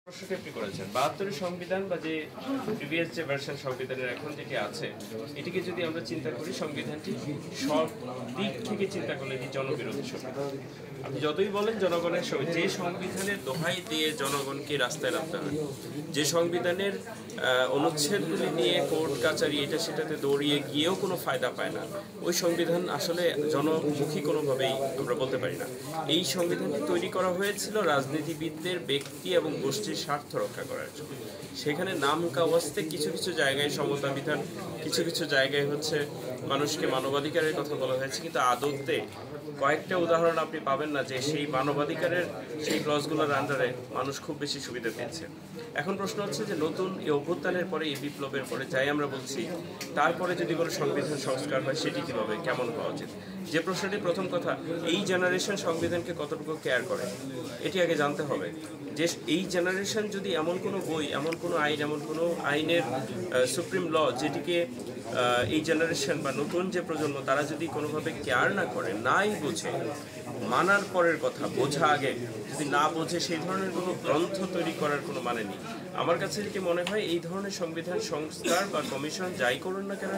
প্রশ্নটি আপনি করেছেন ৭২ সংবিধান বা যে প্রিভিয়াস যে ভার্সন সংবিধানের এখন যেটি আছে এটিকে যদি আমরা চিন্তা করি সংবিধানটি সব দিক থেকে চিন্তা করলে এটি জনবিরোধী সংবিধান। আপনি যতই বলেন জনগণের যে সংবিধানের দোহাই দিয়ে জনগণকে রাস্তায় নামতে হয়, যে সংবিধানের অনুচ্ছেদগুলি নিয়ে কোর্ট কাচারি এটা সেটাতে দৌড়িয়ে গিয়েও কোনো ফায়দা পায় না, ওই সংবিধান আসলে জনমুখী কোনোভাবেই আমরা বলতে পারি না। এই সংবিধানটি তৈরি করা হয়েছিল রাজনীতিবিদদের ব্যক্তি এবং গোষ্ঠীর স্বার্থ রক্ষা করার জন্য। সেখানে নাম কাওয়াজতে কিছু কিছু জায়গায় সমতা বিধান, কিছু কিছু জায়গায় হচ্ছে মানুষকে মানবাধিকারের কথা বলা হয়েছে, কিন্তু আদতে কয়েকটা উদাহরণ আপনি পাবেন না যে সেই মানবাধিকারের সেই ক্লজগুলোর আন্ডারে মানুষ খুব বেশি সুবিধা পেয়েছে। এখন প্রশ্ন হচ্ছে যে নতুন এই অভ্যুত্থানের পরে, এই বিপ্লবের পরে যাই আমরা বলছি, তারপরে যদি কোনো সংবিধান সংস্কার হয় সেটি কীভাবে কেমন হওয়া উচিত। যে প্রশ্নটি প্রথম কথা, এই জেনারেশন সংবিধানকে কতটুকু কেয়ার করে এটি আগে জানতে হবে। যে এই জেনারেশন যদি এমন কোনো বই, এমন কোনো আইন, এমন কোনো আইনের সুপ্রিম ল যেটিকে এই জেনারেশন বা নতুন যে প্রজন্ম তারা যদি কোনোভাবে কেয়ার না করে, নাই বোঝে, মানার পরের কথা, বোঝা আগে, যদি না বোঝে সেই ধরনের কোনো গ্রন্থ তৈরি করার কোনো মানে নেই। আমার কাছে যেটি মনে হয় এই ধরনের সংবিধান সংস্কার বা কমিশন যাই করুন না কেন,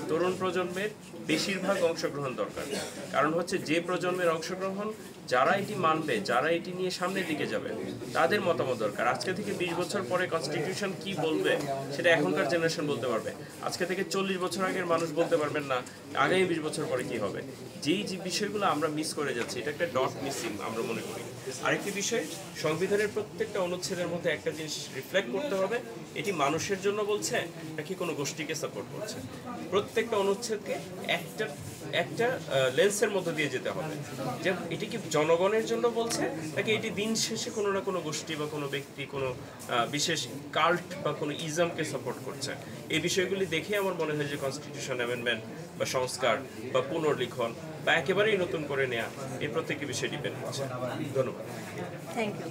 তরুণ প্রজন্মের বেশিরভাগ অংশগ্রহণ দরকার। কারণ হচ্ছে যে প্রজন্মের অংশগ্রহণ, যারা এটি মানবে, যারা এটি নিয়ে সামনের দিকে যাবে, তাদের মতামত দরকার। আজকে থেকে 20 বছর পরে কনস্টিটিউশন কি বলবে সেটা এখনকার জেনারেশন বলতে পারবে। আজকে থেকে 40 বছর আগের মানুষ বলতে পারবেন না আগামী 20 বছর পরে কি হবে। যেই যে বিষয়গুলো আমরা মিস করে যাচ্ছি, এটা একটা ডট মিসিং আমরা মনে করি। আরেকটি বিষয়, সংবিধানের প্রত্যেকটা অনুচ্ছেদের মধ্যে একটা জিনিস রিফ্লেক্ট করতে হবে, এটি মানুষের জন্য বলছে নাকি কোনো গোষ্ঠীকে সাপোর্ট করছে। প্রত্যেকটা অনুচ্ছেদকে একটা একটা লেন্সের মধ্যে দিয়ে যেতে হবে, যে এটি কি জনগণের জন্য বলছে নাকি এটি দিন শেষে কোনো না কোনো গোষ্ঠী বা কোনো ব্যক্তি, কোনো বিশেষ কাল্ট বা কোনো ইজমকে সাপোর্ট করছে। এই বিষয়গুলি দেখে আমার মনে হয় যে কনস্টিটিউশন অ্যামেন্ডমেন্ট বা সংস্কার বা পুনর্লিখন বা একেবারেই নতুন করে নেওয়া, এই প্রত্যেকটি বিষয় ডিপেন্ড করছে। ধন্যবাদ। Thank you.